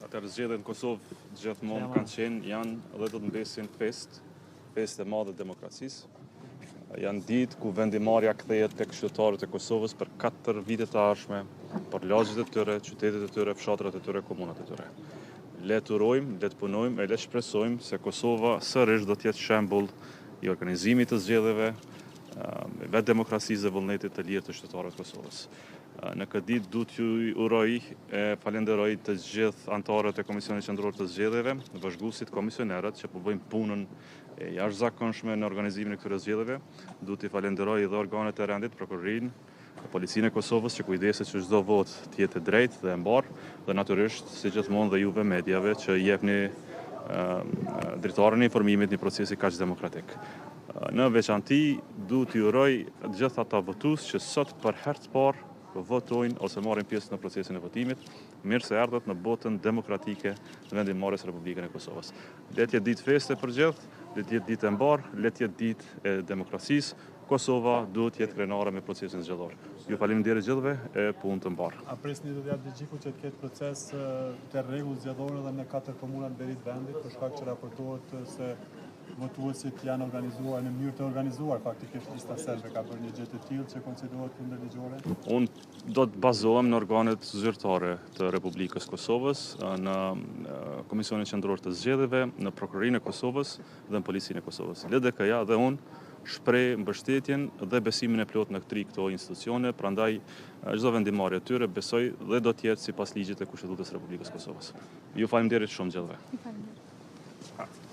Atëherë zgjedhjet në Kosovë gjithmonë kanë qenë, janë dhe do të mbesin festë e madhe të demokracisë. Janë ditë ku vendimarrja kthehet tek qytetarët e Kosovës për 4 vite të ardhshme, për lagjet e tyre, qytetet e tyre, fshatrat e tyre, komunat e tyre. Le të urojmë, le të punojmë e le të shpresojmë se Kosova sërish do të jetë shembull i organizimit të zgjedhjeve, vetë demokracisë dhe vullnetit të lirë të qytetarëve të Kosovës. Në këtë ditë du t'ju uroj e falenderoj të gjithë anëtarët e Komisionit Qendror të Zgjedhjeve, vëzhguesit, komisionerët që po bëjnë punën e jashtëzakonshme në organizimin e këtyre zgjedhjeve. Du t'i falenderoj edhe organet e rendit, prokurorinë, Policinë e Kosovës që kujdeset që çdo votë të jetë e drejtë dhe e mbarë, dhe natyrisht si gjithmonë dhe juve mediave që jepni dritarën e informimit një procesi kaq demokratik. Në veçanti, du t'i uroj gjithë ata votues që sot për herë të parë votojnë ose marrin pjesë në procesin e votimit. Mirë se erdhët në botën demokratike në vendimmarrjes së Republikën e Kosovës. Le të jetë ditë feste për gjithë, le të jetë ditë e mbarë, le të jetë ditë e demokracisë. Kosova duhet të jetë krenare me procesin zgjedhor. Ju faleminderit gjithëve e punë të mbarë. A presni do t'jap Xhiku që të ketë proces të rregull zgjedhor edhe në 4 komuna të verit vendit, për shkak që raportohet se votuesit janë organizuar në mënyrë të organizuar, faktikisht lista serbe ka bërë një gjë të tillë që konsiderohet kundërligjore? Unë do të bazohem në organet zyrtare të Republikës Kosovës, në Komisionin Qendror të Zgjedhjeve, në Prokurorinë e Kosovës dhe në Policinë e Kosovës. LDK-ja dhe unë shpreh mbështetjen dhe besimin e plot në këto institucione, prandaj çdo vendimarrje e tyre besoj dhe do të jetë sipas ligjit të Kushtetues së Republikës Kosovës. Ju faleminderit shumë gjithëve. Faleminderit.